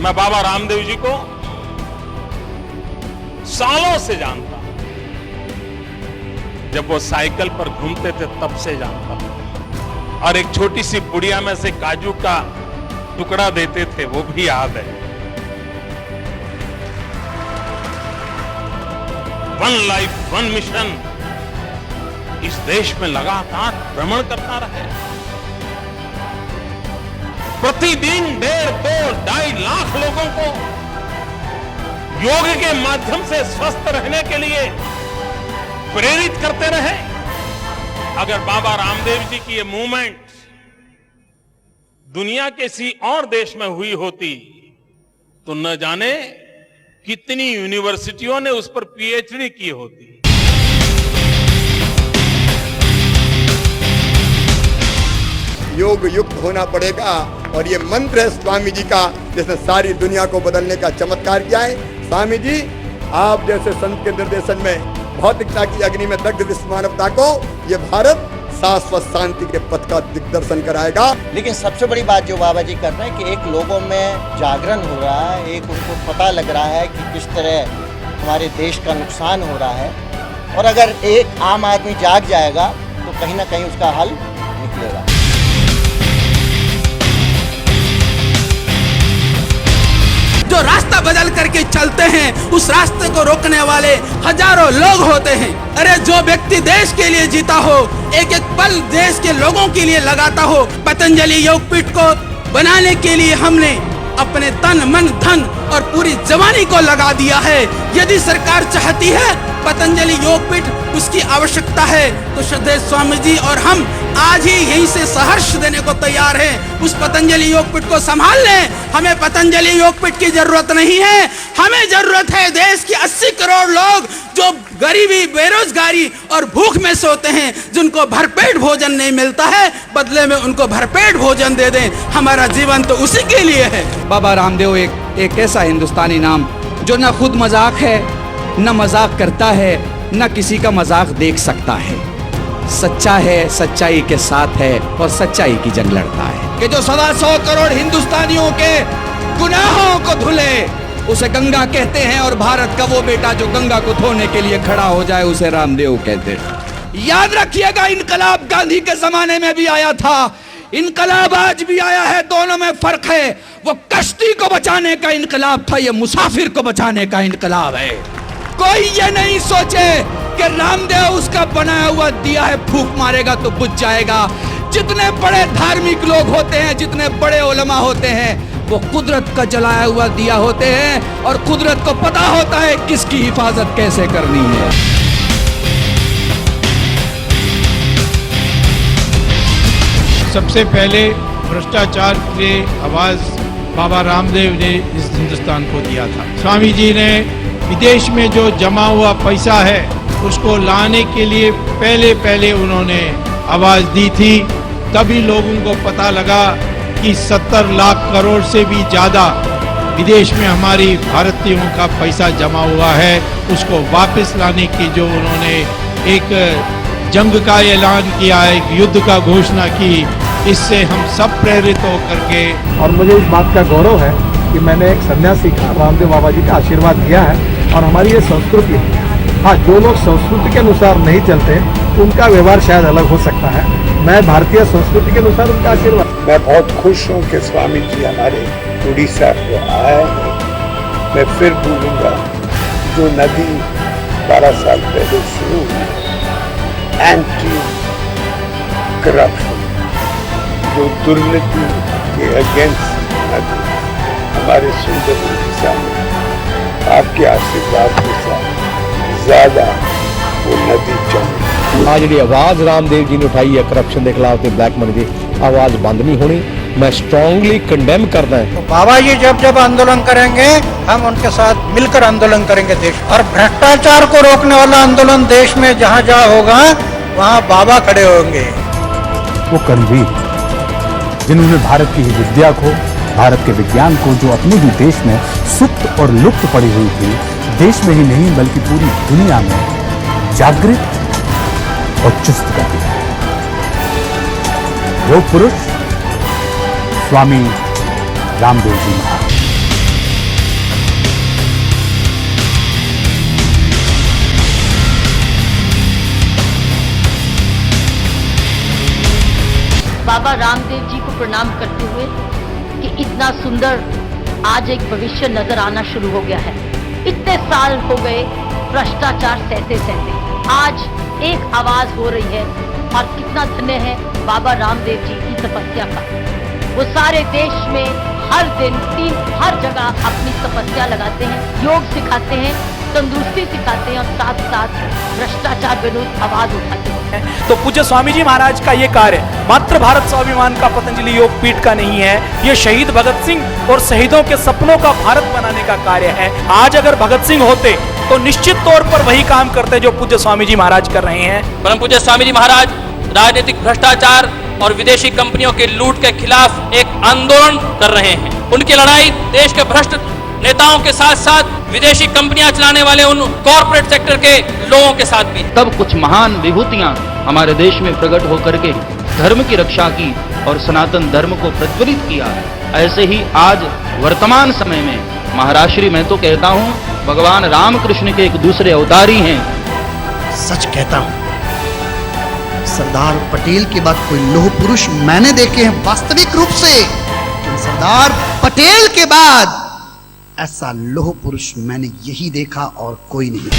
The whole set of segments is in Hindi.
मैं बाबा रामदेव जी को सालों से जानता हूं। जब वो साइकिल पर घूमते थे तब से जानता हूं, और एक छोटी सी पुड़िया में से काजू का टुकड़ा देते थे वो भी याद है। वन लाइफ वन मिशन इस देश में लगातार भ्रमण करता रहे। प्रतिदिन 1.5-2 लाख लोगों को योग के माध्यम से स्वस्थ रहने के लिए प्रेरित करते रहे। अगर बाबा रामदेव जी की ये मूवमेंट दुनिया के किसी और देश में हुई होती तो न जाने कितनी यूनिवर्सिटियों ने उस पर पीएचडी की होती। योग युक्त होना पड़ेगा, और ये मंत्र है स्वामी जी का जिसने सारी दुनिया को बदलने का चमत्कार किया है। स्वामी जी आप जैसे संत के निर्देशन में भौतिकता की अग्नि में दग्ध विश्व मानवता को ये भारत शाश्वत शांति के पथ का दिग्दर्शन कराएगा। लेकिन सबसे बड़ी बात जो बाबा जी कर रहे हैं कि एक लोगों में जागरण हो रहा है, एक उनको पता लग रहा है कि किस तरह हमारे देश का नुकसान हो रहा है, और अगर एक आम आदमी जाग जाएगा तो कहीं ना कहीं उसका हल निकलेगा। जो रास्ता बदल करके चलते हैं उस रास्ते को रोकने वाले हजारों लोग होते हैं। अरे जो व्यक्ति देश के लिए जीता हो, एक एक पल देश के लोगों के लिए लगाता हो, पतंजलि योगपीठ को बनाने के लिए हमने अपने तन मन धन और पूरी जवानी को लगा दिया है। यदि सरकार चाहती है पतंजलि योगपीठ उसकी आवश्यकता है तो श्रद्धेय स्वामी जी और हम आज ही यहीं से सहर्ष देने को तैयार हैं। उस पतंजलि योगपीठ को संभाल लें। हमें पतंजलि योगपीठ की जरूरत नहीं है, हमें जरूरत है देश के 80 करोड़ लोग जो गरीबी बेरोजगारी और भूख में सोते हैं, जिनको भरपेट भोजन नहीं मिलता है, बदले में उनको भरपेट भोजन दे दें। हमारा जीवन तो उसी के लिए है। बाबा रामदेव एक ऐसा हिंदुस्तानी नाम जो न खुद मजाक है, न मजाक करता है, न किसी का मजाक देख सकता है। सच्चा है, सच्चाई के साथ है और सच्चाई की जंग लड़ता है। कि जो 125 करोड़ हिंदुस्तानियों के गुनाहों को धुले उसे गंगा कहते हैं, और भारत का वो बेटा जो गंगा को धोने के लिए खड़ा हो जाए उसे रामदेव कहते हैं। याद रखिएगा, इनकलाब गांधी के जमाने में भी आया था, इनकलाब आज भी आया है, दोनों में फर्क है। वो कश्ती को बचाने का इनकलाब था, ये मुसाफिर को बचाने का इनकलाब है। कोई ये नहीं सोचे कि रामदेव उसका बनाया हुआ दिया है, फूंक मारेगा तो बुझ जाएगा। जितने बड़े धार्मिक लोग होते हैं, जितने बड़े उलमा होते हैं, वो कुदरत का जलाया हुआ दिया होते हैं, और कुदरत को पता होता है किसकी हिफाजत कैसे करनी है। सबसे पहले भ्रष्टाचार के लिए आवाज बाबा रामदेव ने इस हिंदुस्तान को दिया था। स्वामी जी ने विदेश में जो जमा हुआ पैसा है उसको लाने के लिए पहले उन्होंने आवाज दी थी। तभी लोगों को पता लगा कि 70 लाख करोड़ से भी ज्यादा विदेश में हमारी भारतीयों का पैसा जमा हुआ है। उसको वापस लाने की जो उन्होंने एक जंग का ऐलान किया, एक युद्ध का घोषणा की, इससे हम सब प्रेरित होकर के। और मुझे इस बात का गौरव है कि मैंने एक सन्यासी रामदेव बाबा जी का आशीर्वाद दिया है, और हमारी ये संस्कृति है। हाँ, जो लोग संस्कृति के अनुसार नहीं चलते उनका व्यवहार शायद अलग हो सकता है। मैं भारतीय संस्कृति के अनुसार उनका आशीर्वाद। मैं बहुत खुश हूँ कि स्वामी जी हमारे उड़ीसा को आए हैं। मैं फिर बोलूँगा, जो नदी 12 साल पहले शुरू हुई, एंटी करप्शन, जो दुर्नीति के अगेंस्ट नदी हमारे सुंदर उड़ीसा में आपके आशीर्वाद के साथ ज्यादा वो नदी चली। आज जी आवाज रामदेव जी ने उठाई है करप्शन के खिलाफ, ब्लैक मनी की आवाज बंद नहीं होनी। मैं स्ट्रांगली कंडेम करता है। तो बाबा जी जब आंदोलन करेंगे हम उनके साथ मिलकर आंदोलन करेंगे देश, और भ्रष्टाचार को रोकने वाला आंदोलन देश में जहाँ जहाँ होगा वहाँ बाबा खड़े होंगे। वो कर्मवीर जिन्होंने भारत की विद्या को, भारत के विज्ञान को, जो अपने ही देश में सुप्त और लुप्त पड़ी हुई थी, देश में ही नहीं बल्कि पूरी दुनिया में जागृत और चुस्त कर दिया। योग पुरुष स्वामी रामदेव जी महाराज। बाबा रामदेव जी को प्रणाम करते हुए कि इतना सुंदर आज एक भविष्य नजर आना शुरू हो गया है। इतने साल हो गए भ्रष्टाचार सहते सहते, आज एक आवाज हो रही है और कितना धन्य है बाबा रामदेव जी की तपस्या का। वो सारे देश में हर दिन हर जगह अपनी तपस्या लगाते हैं, योग सिखाते हैं, तंदुरुस्ती सिखाते हैं और साथ साथ भ्रष्टाचार विरुद्ध आवाज उठाते हैं। तो पूज्य स्वामी जी महाराज का ये कार्य मात्र भारत स्वाभिमान का पतंजलि योग पीठ का नहीं है, ये शहीद भगत सिंह और शहीदों के सपनों का भारत बनाने का कार्य है। आज अगर भगत सिंह होते तो निश्चित तौर पर वही काम करते जो पूज्य स्वामी जी महाराज कर रहे हैं। परम पूज्य स्वामी जी महाराज राजनीतिक भ्रष्टाचार और विदेशी कंपनियों के लूट के खिलाफ एक आंदोलन कर रहे हैं। उनकी लड़ाई देश के भ्रष्ट नेताओं के साथ साथ विदेशी कंपनियां चलाने वाले उन कॉर्पोरेट सेक्टर के लोगों के साथ भी। तब कुछ महान विभूतियां हमारे देश में प्रकट होकर के धर्म की रक्षा की और सनातन धर्म को प्रज्वलित किया। ऐसे ही आज वर्तमान समय में महाराष्ट्री मैं तो कहता हूं भगवान रामकृष्ण के एक दूसरे अवतारी हैं। सच कहता हूं सरदार पटेल के बाद कोई लोह पुरुष मैंने देखे हैं वास्तविक रूप से, लेकिन सरदार पटेल के बाद ऐसा लोह पुरुष मैंने यही देखा और कोई नहीं।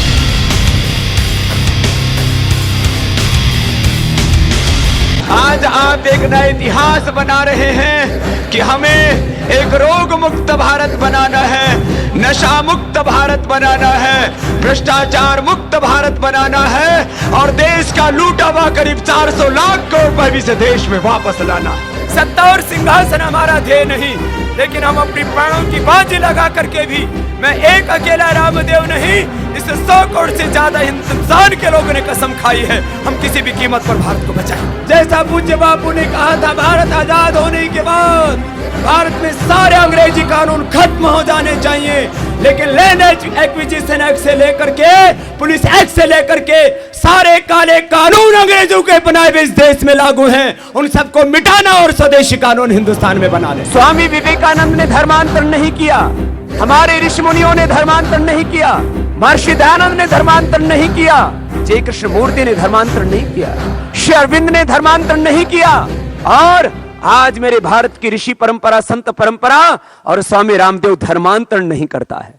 आज आप एक नया इतिहास बना रहे हैं कि हमें एक रोग मुक्त भारत बनाना है, नशा मुक्त भारत बनाना है, भ्रष्टाचार मुक्त भारत बनाना है और देश का लूटा हुआ करीब 400 लाख करोड़ रुपए भी से देश में वापस लाना है। सत्ता और सिंहासन हमारा ध्येय नहीं, लेकिन हम अपनी प्राणों की बाजी लगा करके भी, मैं एक अकेला रामदेव नहीं, इस 100 करोड़ से ज्यादा हिंदुस्तान के लोगों ने कसम खाई है हम किसी भी कीमत पर भारत को बचाएं। जैसा पूज्य बापू ने कहा था, भारत आजाद होने के बाद भारत में सारे अंग्रेजी कानून खत्म हो जाने चाहिए, लेकिन लैंड एक्विजिशन एक्ट से लेकर के पुलिस एक्ट से लेकर के सारे काले कानून अंग्रेजों के बनाए हुए इस देश में लागू हैं, उन सबको मिटाना और स्वदेशी कानून हिंदुस्तान में बनाने। स्वामी विवेकानंद ने धर्मांतर नहीं किया, हमारे ऋषि मुनियों ने धर्मांतर नहीं किया, महर्षि दयानंद ने धर्मांतर नहीं किया, जय कृष्ण मूर्ति ने धर्मांतर नहीं किया, श्री अरविंद ने धर्मांतर नहीं किया और आज मेरे भारत की ऋषि परंपरा, संत परंपरा और स्वामी रामदेव धर्मांतर नहीं करता है।